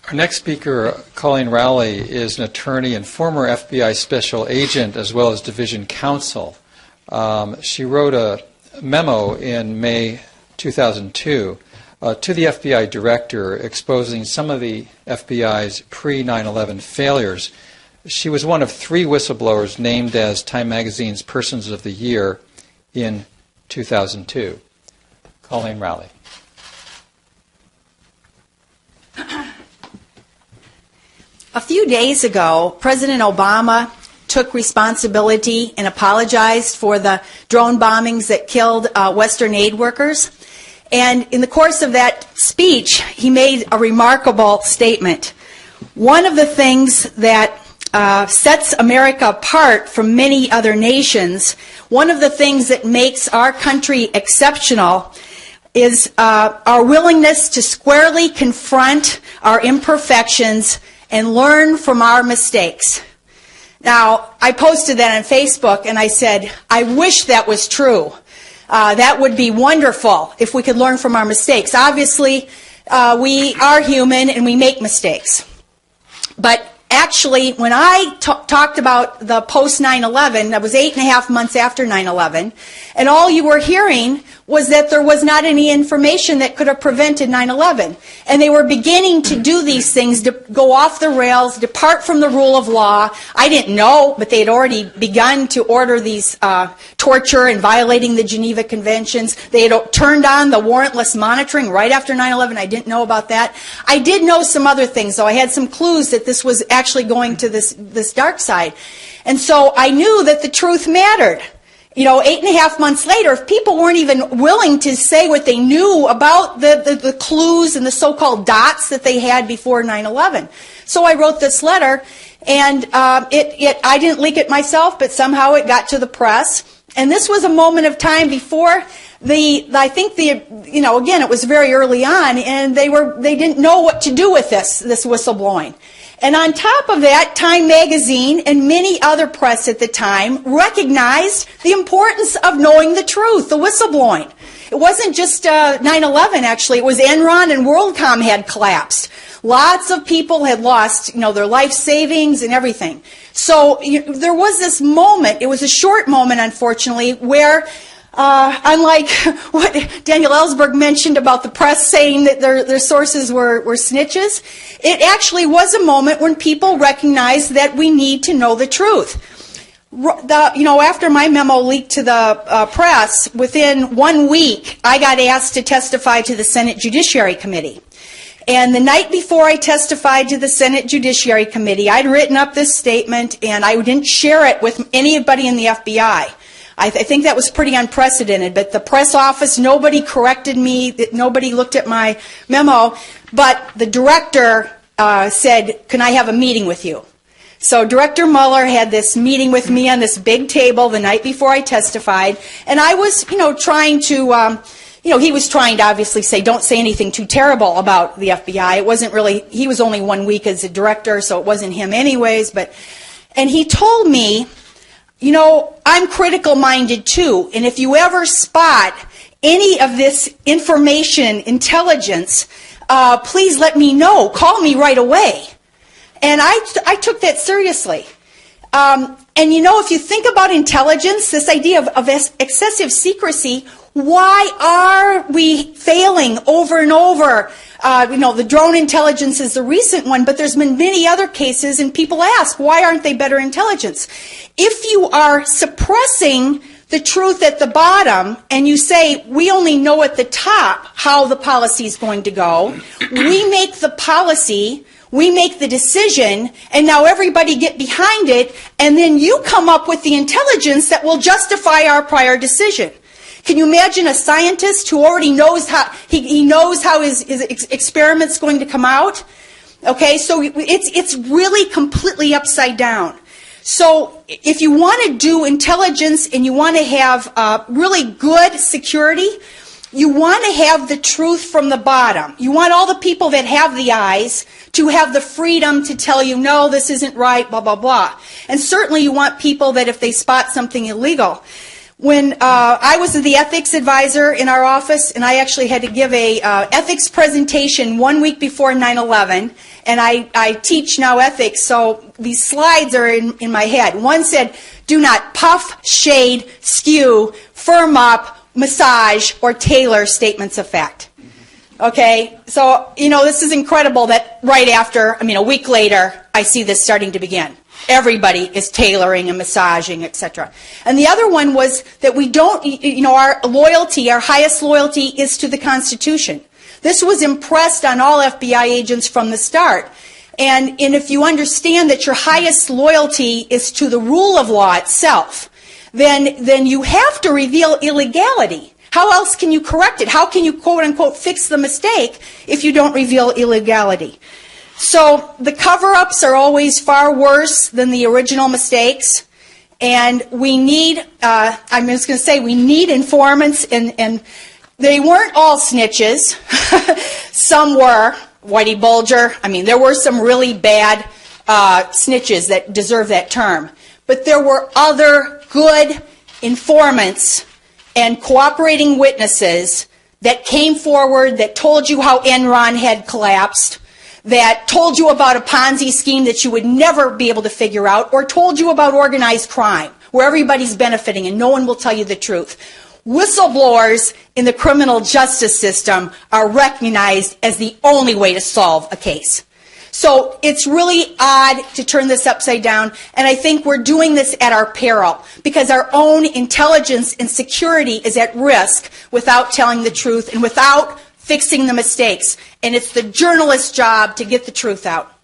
Our next speaker, Colleen Rowley, is an attorney and former FBI special agent as well as division counsel. She wrote a memo in May 2002 to the FBI director exposing some of the FBI's pre-9/11 failures. She was one of 3 whistleblowers named as Time Magazine's Persons of the Year in 2002. Colleen Rowley. A few days ago, President Obama took responsibility and apologized for the drone bombings that killed Western aid workers. And in the course of that speech, he made a remarkable statement. One of the things that sets America apart from many other nations, one of the things that makes our country exceptional is our willingness to squarely confront our imperfections and learn from our mistakes. Now, I posted that on Facebook and I said, I wish that was true. That would be wonderful if we could learn from our mistakes. Obviously, we are human and we make mistakes. But actually, when I talked about the post 9/11, that was 8.5 months after 9/11, and all you were hearing was that there was not any information that could have prevented 9/11. And they were beginning to do these things, to go off the rails, depart from the rule of law. I didn't know, but they had already begun to order these torture and violating the Geneva Conventions. They had turned on the warrantless monitoring right after 9/11. I didn't know about that. I did know some other things, though. I had some clues that this was actually going to this dark side. And so I knew that the truth mattered. 8.5 months later, if people weren't even willing to say what they knew about the clues and the so-called dots that they had before 9/11. So I wrote this letter, and I didn't leak it myself, but somehow it got to the press. And this was a moment of time before again, it was very early on, and they didn't know what to do with this whistleblowing. And on top of that, Time Magazine and many other press at the time recognized the importance of knowing the truth, the whistleblowing. It wasn't just 9/11, actually. It was Enron and WorldCom had collapsed. Lots of people had lost, their life savings and everything. So there was this moment, it was a short moment, unfortunately, where unlike what Daniel Ellsberg mentioned about the press saying that their sources were snitches, it actually was a moment when people recognized that we need to know the truth. After my memo leaked to the press, within 1 week, I got asked to testify to the Senate Judiciary Committee. And the night before I testified to the Senate Judiciary Committee, I'd written up this statement, and I didn't share it with anybody in the FBI. I think that was pretty unprecedented, but the press office, nobody corrected me, nobody looked at my memo, but the director said, can I have a meeting with you? So Director Mueller had this meeting with me on this big table the night before I testified, and I was, trying to, he was trying to obviously say, don't say anything too terrible about the FBI. It wasn't really, he was only 1 week as a director, so it wasn't him anyways, and he told me, I'm critical-minded too, and if you ever spot any of this information, intelligence, please let me know. Call me right away. And I took that seriously. And if you think about intelligence, this idea of excessive secrecy, why are we failing over and over? The drone intelligence is the recent one, but there's been many other cases, and people ask, why aren't they better intelligence? If you are suppressing the truth at the bottom, and you say, we only know at the top how the policy is going to go, we make the policy, we make the decision, and now everybody get behind it, and then you come up with the intelligence that will justify our prior decision. Can you imagine a scientist who already knows how he knows how his experiment's going to come out? Okay, so it's really completely upside down. So if you want to do intelligence and you want to have really good security, you want to have the truth from the bottom. You want all the people that have the eyes to have the freedom to tell you, no, this isn't right, blah, blah, blah. And certainly you want people that if they spot something illegal. When I was the ethics advisor in our office, and I actually had to give a ethics presentation 1 week before 9/11, and I teach now ethics, so these slides are in my head. One said, do not puff, shade, skew, firm up, massage, or tailor statements of fact. Okay, so, this is incredible that right after, a week later, I see this starting to begin. Everybody is tailoring and massaging, etc. And the other one was that we don't, our loyalty, our highest loyalty is to the Constitution. This was impressed on all FBI agents from the start. And if you understand that your highest loyalty is to the rule of law itself, then you have to reveal illegality. How else can you correct it? How can you, quote unquote, fix the mistake if you don't reveal illegality? So the cover-ups are always far worse than the original mistakes. And we need, I'm just going to say, we need informants, and they weren't all snitches. Some were. Whitey Bulger. There were some really bad snitches that deserve that term. But there were other good informants and cooperating witnesses that came forward, that told you how Enron had collapsed, that told you about a Ponzi scheme that you would never be able to figure out, or told you about organized crime, where everybody's benefiting and no one will tell you the truth. Whistleblowers in the criminal justice system are recognized as the only way to solve a case. So it's really odd to turn this upside down, and I think we're doing this at our peril because our own intelligence and security is at risk without telling the truth and without fixing the mistakes. And it's the journalist's job to get the truth out.